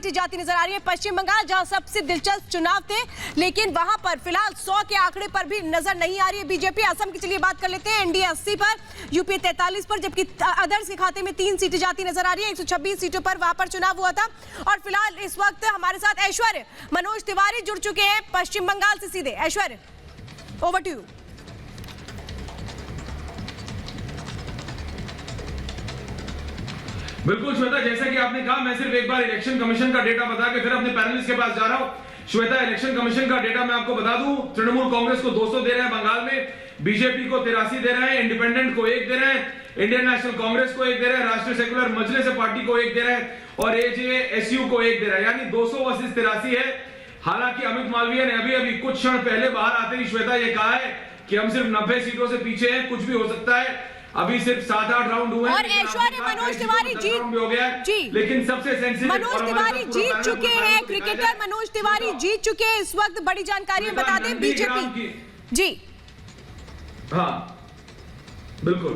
सीटें जाती नजर आ रही है। पश्चिम बंगाल जहां सबसे दिलचस्प चुनाव थे, लेकिन वहां पर फिलहाल 100 के आंकड़े पर भी नजर नहीं आ रही है बीजेपी। असम की चलिए बात कर लेते हैं, एनडीए 80 पर, यूपी 43 पर, जबकि अदर्स के खाते में 3 सीटें जाती नजर आ रही है। 126 सीटों पर वहां पर चुनाव हुआ था। और फिलहाल इस वक्त हमारे साथ ऐश्वर्य मनोज तिवारी जुड़ चुके हैं पश्चिम बंगाल से सीधे। ऐश्वर्य, ओवर टू यू। बिल्कुल श्वेता, जैसा कि आपने कहा, मैं सिर्फ एक बार इलेक्शन कमीशन का डेटा बता के फिर अपने पैनलिस्ट के पास जा रहा हूं। श्वेता, इलेक्शन कमीशन का डेटा मैं आपको बता दूं, तृणमूल कांग्रेस को 200 दे रहे हैं बंगाल में, बीजेपी को 83 दे रहे हैं, इंडिपेंडेंट को 1 दे रहे हैं, इंडियन नेशनल कांग्रेस को 1 दे रहे हैं, राष्ट्रीय सेकुलर मजलिस पार्टी को 1 दे रहे हैं और एजेएसयू को 1 दे रहा है, यानी 200 वर्सेस 83 है। हालांकि अमित मालवीय ने अभी कुछ क्षण पहले बाहर आते ही श्वेता ये कहा है कि हम सिर्फ 90 सीटों से पीछे हैं, कुछ भी हो सकता है, अभी सिर्फ 7-8 राउंड हुए हैं। और ऐश्वर्य मनोज तिवारी जीत, लेकिन सबसे सेंसिटिव मनोज तिवारी जीत चुके हैं, क्रिकेटर मनोज तिवारी जीत चुके हैं इस वक्त। बड़ी जानकारी बता दें बीजेपी जी। हाँ बिल्कुल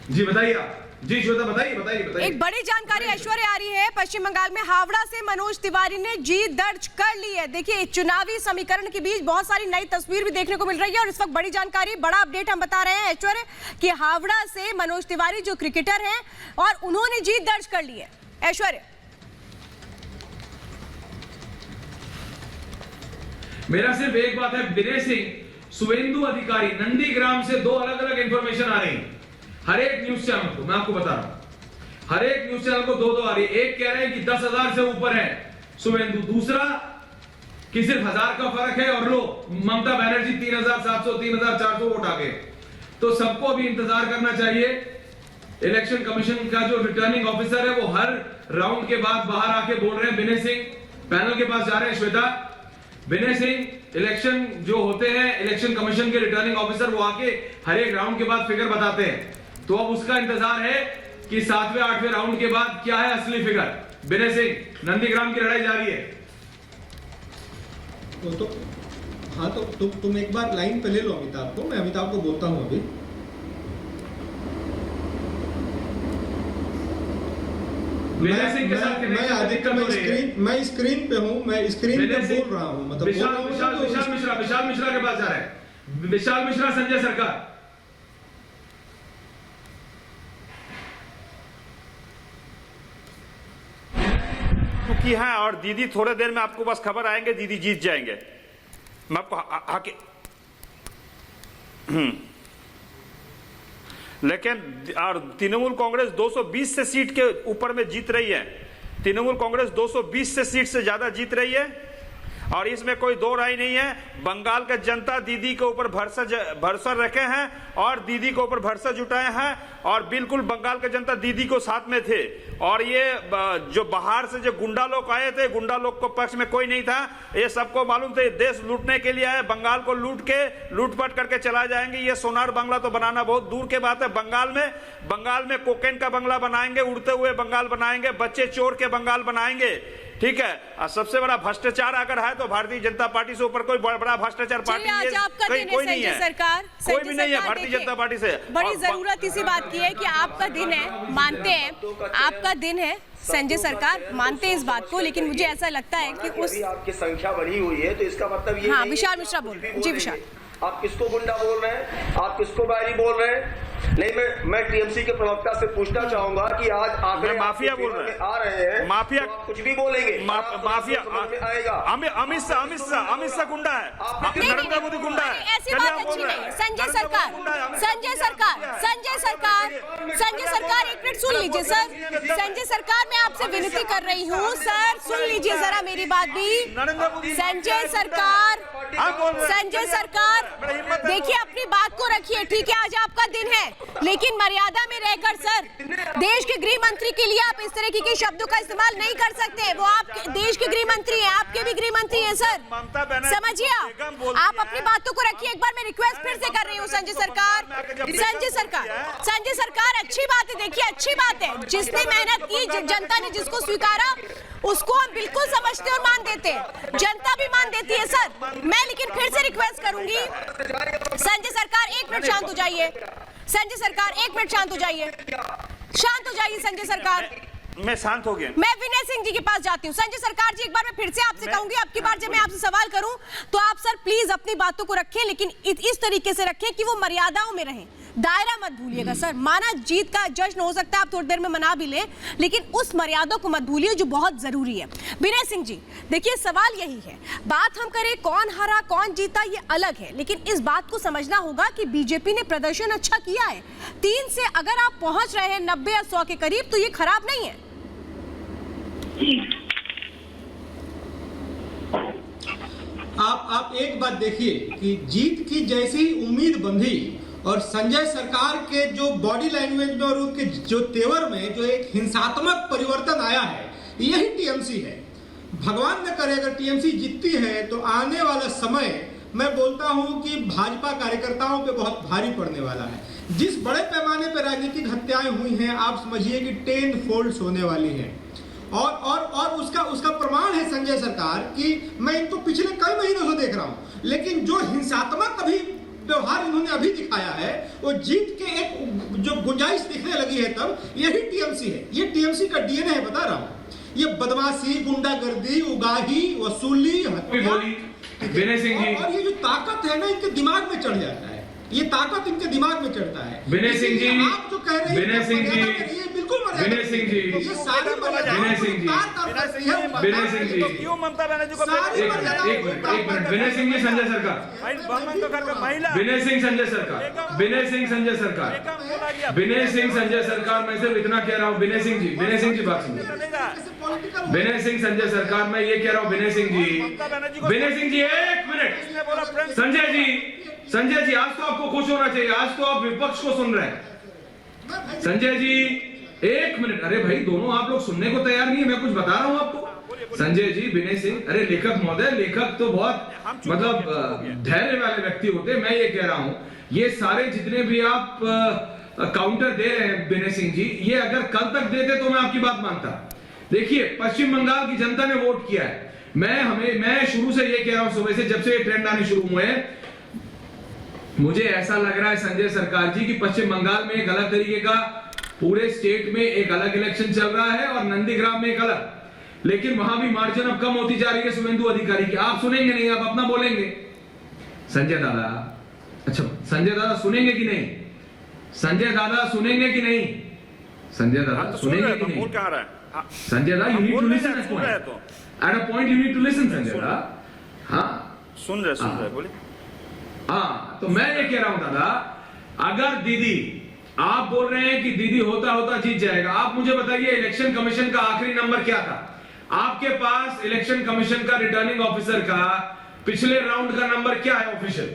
जी, बताइए आप जी श्वेता, बताइए। एक बड़ी जानकारी ऐश्वर्य आ रही है, पश्चिम बंगाल में हावड़ा से मनोज तिवारी ने जीत दर्ज कर ली है। देखिए, चुनावी समीकरण के बीच बहुत सारी नई तस्वीर भी देखने को मिल रही है और इस वक्त बड़ी जानकारी, बड़ा अपडेट हम बता रहे हैं ऐश्वर्य कि हावड़ा से मनोज तिवारी जो क्रिकेटर हैं और उन्होंने जीत दर्ज कर ली है। ऐश्वर्य, मेरा सिर्फ एक बात है, विनय सिंह, शुभेंदु अधिकारी, नंदीग्राम से 2 अलग-अलग इंफॉर्मेशन आ रही है हर एक न्यूज चैनल को। मैं आपको बता रहा हूं, हर एक न्यूज चैनल को 2 आ रही है। एक कह रहे हैं कि 10,000 से ऊपर है शुभेंदु, दूसरा कि सिर्फ 1000 का फर्क है और लो ममता बनर्जी 3,700 3,400 वोट आ गए। तो सबको भी इंतजार करना चाहिए। इलेक्शन कमीशन का जो रिटर्निंग ऑफिसर है वो हर राउंड के बाद बाहर आके बोल रहे हैं। विनय सिंह पैनल के पास जा रहे हैं। श्वेता, विनय सिंह इलेक्शन जो होते हैं, इलेक्शन कमीशन के रिटर्निंग ऑफिसर, वो आके हर एक राउंड के बाद फिगर बताते हैं। तो अब उसका इंतजार है कि 7वें 8वें राउंड के बाद क्या है असली फिगर। विनय सिंह, नंदीग्राम की लड़ाई जारी है। हाँ तो तुम एक बार लाइन पे ले लो अमिताभ को, मैं अमिताभ को बोलता हूं अभी। विनय सिंह के साथ मैं स्क्रीन पे हूं, मैं स्क्रीन पे बोल रहा हूं, मतलब विशाल मिश्रा के पास जा रहे हैं। विशाल मिश्रा, संजय सरकार। की है और दीदी थोड़े देर में आपको बस खबर आएंगे, दीदी जीत जाएंगे। मैं आपको लेकिन और तृणमूल कांग्रेस 220 से सीट के ऊपर में जीत रही है। तृणमूल कांग्रेस 220 से सीट से ज्यादा जीत रही है और इसमें कोई दो राय नहीं है। बंगाल का जनता दीदी के ऊपर भरोसा रखे हैं और दीदी के ऊपर भरोसा जुटाए हैं और बिल्कुल बंगाल का जनता दीदी को साथ में थे। और ये जो बाहर से जो गुंडा लोग आए थे, गुंडा लोग को पक्ष में कोई नहीं था। ये सबको मालूम थे देश लूटने के लिए आए, बंगाल को लूटपाट करके चला जाएंगे। ये सोनार बंगला तो बनाना बहुत दूर के बात है। बंगाल में कोकेन का बंगला बनाएंगे, उड़ते हुए बंगाल बनाएंगे, बच्चे चोर के बंगाल बनाएंगे, ठीक है। और सबसे बड़ा भ्रष्टाचार अगर है तो भारतीय जनता पार्टी से ऊपर कोई बड़ा भ्रष्टाचार पार्टी कोई नहीं है, सरकार कोई भी नहीं है भारतीय जनता पार्टी से। बड़ी जरूरत इसी बात की है कि आपका दिन है, मानते हैं आपका दिन है संजय सरकार, मानते हैं इस बात को, लेकिन मुझे ऐसा लगता है कि उस आपकी संख्या बढ़ी हुई है तो इसका मतलब ये हाँ, विशाल मिश्रा बोल रहे हैं जी। विशाल, आप किसको गुंडा बोल रहे हैं, आप किसको बैरी बोल रहे हैं? नहीं, मैं टीएमसी के प्रवक्ता से पूछना चाहूंगा कि आज आंकड़े माफिया बोल रहे हैं, आ रहे हैं, माफिया तो आप कुछ भी बोलेंगे माफिया आएगा। अमित शाह गुंडा है, नरेंद्र मोदी गुंडा है। ऐसी बात अच्छी नहीं है। संजय सरकार एक मिनट सुन लीजिए सर। संजय सरकार, मैं आपसे विनती कर रही हूँ सर, सुन लीजिए जरा मेरी बात भी। संजय सरकार देखिए, अपनी बात को रखिए, ठीक है। आज आपका दिन है, लेकिन मर्यादा में रहकर सर, देश के गृह मंत्री के लिए आप इस तरह के शब्दों का इस्तेमाल नहीं कर सकते। वो आप देश के गृह मंत्री हैं, आपके भी गृह मंत्री हैं सर, समझिए। आप अपनी बातों को रखिए। एक बार मैं रिक्वेस्ट फिर से कर रही हूँ संजय सरकार, अच्छी बात है, देखिए अच्छी बात है। जिसने मेहनत की, जनता ने जिसको स्वीकारा, उसको हम बिल्कुल समझते और मान देते हैं, जनता भी मान देती है सर। मैं लेकिन फिर से रिक्वेस्ट करूंगी, संजय सरकार 1 मिनट शांत हो जाइए। संजय सरकार 1 मिनट शांत हो जाइए, शांत हो जाइए संजय सरकार। मैं शांत हो गया। मैं विनय सिंह जी के पास जाती हूँ। संजय सरकार जी, एक बार मैं फिर से आपसे कहूंगी, अब की बार जब मैं आपसे सवाल करूं तो आप सर प्लीज अपनी बातों को रखें, लेकिन इस तरीके से रखें कि वो मर्यादाओं में रहें, दायरा मत भूलिएगा सर। माना जीत का जश्न हो सकता है, आप थोड़ी देर में मना भी लें, लेकिन उस मर्यादा को मत भूलिए जो बहुत जरूरी है। विनय सिंह जी देखिए, सवाल यही है, बात हम करें कौन हारा कौन जीता ये अलग है, लेकिन इस बात को समझना होगा कि बीजेपी ने प्रदर्शन अच्छा किया है। 3 से अगर आप पहुंच रहे हैं 90 या 100 के करीब तो ये खराब नहीं है। आप एक बात देखिए कि जीत की जैसी उम्मीद बंधी और संजय सरकार के जो बॉडी लैंग्वेज में और उनके जो तेवर में जो एक हिंसात्मक परिवर्तन आया है, यही टीएमसी है। भगवान न करे अगर टीएमसी जीतती है तो आने वाला समय मैं बोलता हूं कि भाजपा कार्यकर्ताओं पे बहुत भारी पड़ने वाला है। जिस बड़े पैमाने पर राजनीतिक हत्याएं हुई हैं, आप समझिए कि 10 फोल्ड्स होने वाली हैं। और उसका प्रमाण है संजय सरकार कि मैं इनको पिछले कई महीनों से देख रहा हूं, लेकिन जो हिंसात्मक अभी व्यवहार इन्होंने अभी दिखाया है, वो जीत के एक जो गुंजाइश दिखने लगी है, तब यही टीएमसी है। ये टीएमसी का डीएनए है, बता रहा हूं। ये बदमाशी, गुंडागर्दी, उगाही, वसूली, हत्या, विनय सिंह जी, और ये जो ताकत है ना, इनके दिमाग में चढ़ जाता है। ये ताकत इनके दिमाग में चढ़ता है। विनय सिंह जी, आप जो कह रहे हैं विनय सिंह जी, बिल्कुल विनय सिंह जी, ये सारी विनय सिंह जी, विनय सिंह जी, क्यों ममता बनर्जी को एक मिनट, विनय सिंह जी, संजय सरकार, विनय सिंह संजय सरकार, विनय सिंह संजय सरकार, विनय सिंह संजय सरकार, मैं सिर्फ इतना कह रहा हूँ। विनय सिंह जी, विनय सिंह जी बात सुनिए। विनय सिंह संजय सरकार, मैं ये कह रहा हूँ, विनय सिंह जी, विनय सिंह जी, एक मिनट। संजय जी, आज तो आपको खुश होना चाहिए, आज तो आप विपक्ष को सुन रहे हैं। संजय जी एक मिनट, अरे भाई दोनों आप लोग सुनने को तैयार नहीं है, मैं कुछ बता रहा हूं आपको। संजय जी, विनय सिंह, अरे लेखक महोदय, लेखक तो बहुत मतलब धैर्य वाले व्यक्ति होते हैं। मैं ये कह रहा हूं, ये सारे जितने भी आप काउंटर दे रहे हैं विनय सिंह जी, ये अगर कल तक देते तो मैं आपकी बात मानता। देखिए, पश्चिम बंगाल की जनता ने वोट किया है। मैं शुरू से ये कह रहा हूं, सुबह से जब से ये ट्रेंड आने शुरू हुए हैं, मुझे ऐसा लग रहा है संजय सरकार जी कि पश्चिम बंगाल में एक अलग तरीके का, पूरे स्टेट में एक अलग इलेक्शन चल रहा है और नंदीग्राम में एक अलग, लेकिन वहां भी मार्जिन अब कम होती जा रही है शुवेंदु अधिकारी की। आप सुनेंगे नहीं, आप अपना बोलेंगे। संजय दादा, अच्छा संजय दादा सुनेंगे कि नहीं? संजय दादा सुनेंगे कि नहीं? संजय दादा सुनेंगे कि नहीं? संजय दादा, you need to listen at a point, you need to listen Sanjay दादा। हाँ सुन रहे बोलिए। हाँ, तो मैं ये कह रहा हूं दादा, अगर दीदी, आप बोल रहे हैं कि दीदी होता होता जीत जाएगा, आप मुझे बताइए इलेक्शन कमीशन का आखिरी नंबर क्या था? आपके पास इलेक्शन कमीशन का रिटर्निंग ऑफिसर का पिछले राउंड का नंबर क्या है ऑफिशियल?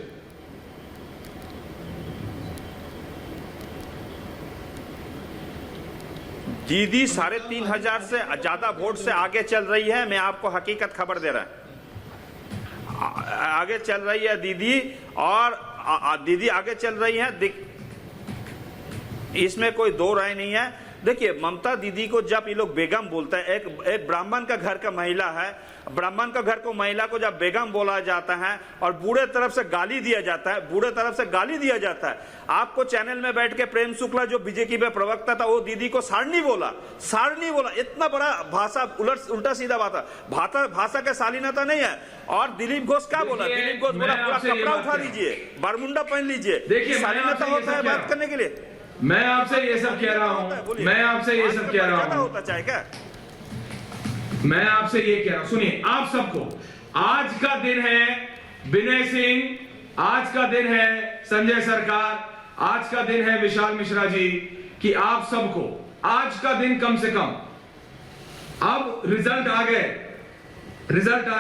दीदी 3,500 से ज्यादा वोट से आगे चल रही है। मैं आपको हकीकत खबर दे रहा है, आगे चल रही है दीदी, और दीदी आगे चल रही है, इसमें कोई दो राय नहीं है। देखिए, ममता दीदी को जब ये लोग बेगम बोलते हैं, एक ब्राह्मण का घर का महिला है, ब्राह्मण का घर को महिला को जब बेगम बोला जाता है और बूढ़े तरफ से गाली दिया जाता है, बूढ़े तरफ से गाली दिया जाता है। आपको चैनल में बैठ के प्रेम शुक्ला जो बीजेपी में प्रवक्ता था, वो दीदी को सारनी बोला। इतना बड़ा भाषा, उल्टा सीधा भाषा के शालीनता नहीं है। और दिलीप घोष क्या बोला? दिलीप घोष बोला पूरा कपड़ा उठा लीजिए, बरमुंडा पहन लीजिए। देखिए, शालीनता होता है बात करने के लिए। मैं आपसे ये सब कह रहा हूं, मैं आपसे ये सब कह रहा हूं, होता चाहे क्या? मैं आपसे ये कह रहा हूं, सुनिए आप सबको, आज का दिन है विनय सिंह, आज का दिन है संजय सरकार, आज का दिन है विशाल मिश्रा जी, कि आप सबको आज का दिन कम से कम, अब रिजल्ट आ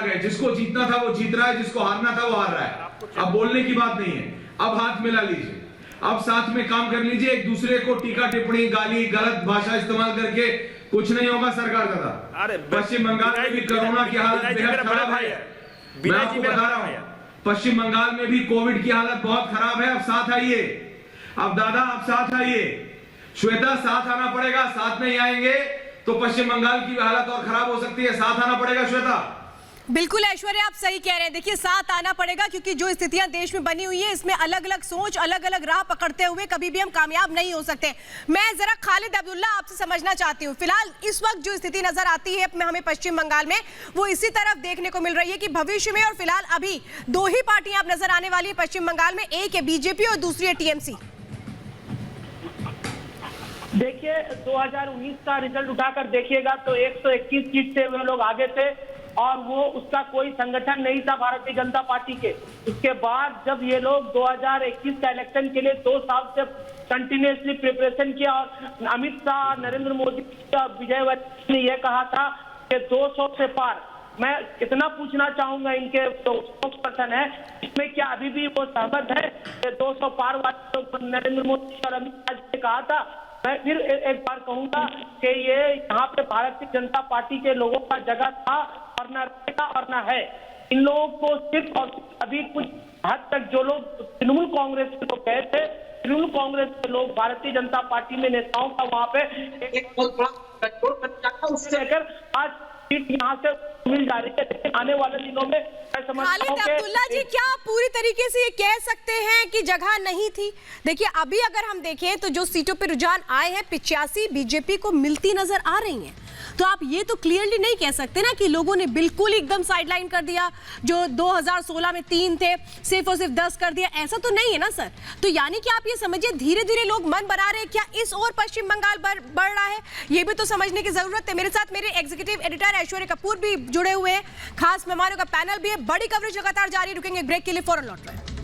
गए, जिसको जीतना था वो जीत रहा है, जिसको हारना था वो हार रहा है। अब बोलने की बात नहीं है, अब हाथ मिला लीजिए, अब साथ में काम कर लीजिए। एक दूसरे को टीका टिप्पणी, गाली, गलत भाषा इस्तेमाल करके कुछ नहीं होगा सरकार दादा। अरे पश्चिम बंगाल में भी कोरोना की हालत बेहद खराब है, मैं आपको बता रहा हूं। पश्चिम बंगाल में भी कोविड की हालत बहुत खराब है। अब साथ आइए, अब दादा आप साथ आइए, श्वेता साथ आना पड़ेगा, साथ नहीं आएंगे तो पश्चिम बंगाल की हालत और खराब हो सकती है। साथ आना पड़ेगा श्वेता। बिल्कुल ऐश्वर्या, आप सही कह रहे हैं। देखिए, साथ आना पड़ेगा क्योंकि जो स्थितियां देश में बनी हुई है इसमें अलग अलग सोच, अलग अलग राह पकड़ते हुए कभी भी हम कामयाब नहीं हो सकते। मैं जरा खालिद अब्दुल्ला आपसे समझना चाहती हूँ, फिलहाल इस वक्त जो स्थिति नजर आती है हमें पश्चिम बंगाल में, वो इसी तरफ देखने को मिल रही है कि भविष्य में और फिलहाल अभी दो ही पार्टियां अब नजर आने वाली है पश्चिम बंगाल में, एक है बीजेपी और दूसरी है टीएमसी। देखिए, 2019 का रिजल्ट उठाकर देखिएगा तो 121 सीट से वे लोग आगे थे और वो उसका कोई संगठन नहीं था भारतीय जनता पार्टी के। उसके बाद जब ये लोग 2021 का इलेक्शन के लिए 2 साल से कंटिन्यूसली प्रिपरेशन किया और अमित शाह, नरेंद्र मोदी, विजय ने यह कहा था कि 200 से पार। मैं इतना पूछना चाहूंगा, इनके जो स्पोक्सपर्सन है इसमें क्या अभी भी वो सहमत है कि 200 पार वाले लोग नरेंद्र मोदी और अमित शाह ने कहा था? मैं फिर एक बार कहूंगा कि ये यहाँ पे भारतीय जनता पार्टी के लोगों का जगह था और न रहेगा और न है। इन लोगों को सिर्फ और अभी कुछ हद तक जो लोग तृणमूल कांग्रेस के लोग गए थे, तृणमूल कांग्रेस के लोग भारतीय जनता पार्टी में नेताओं का वहां पे एक बहुत बड़ा उससे लेकर आज सीट यहाँ से मिल जा रही है। आने वाले दिनों में खालिद अब्दुल्ला जी, क्या आप पूरी तरीके से ये कह सकते हैं कि जगह नहीं थी? देखिए, अभी अगर हम देखें तो जो सीटों पर रुझान आए हैं 85 बीजेपी को मिलती नजर आ रही हैं, तो आप ये तो क्लियरली नहीं कह सकते ना कि लोगों ने बिल्कुल एकदम साइडलाइन कर दिया, जो 2016 में 3 थे सिर्फ और सिर्फ 10 कर दिया, ऐसा तो नहीं है ना सर। तो यानी कि आप ये समझिए धीरे धीरे लोग मन बना रहे हैं, क्या इस ओर पश्चिम बंगाल बढ़ रहा है? ये भी तो समझने की जरूरत है। मेरे साथ मेरे एग्जीक्यूटिव एडिटर ऐश्वर्या कपूर भी जुड़े हुए हैं, खास मेहमानों का पैनल भी है। बड़ी कवरेज लगातार जारी, रुकेंगे ब्रेक के लिए, फौरन लौट रहे हैं।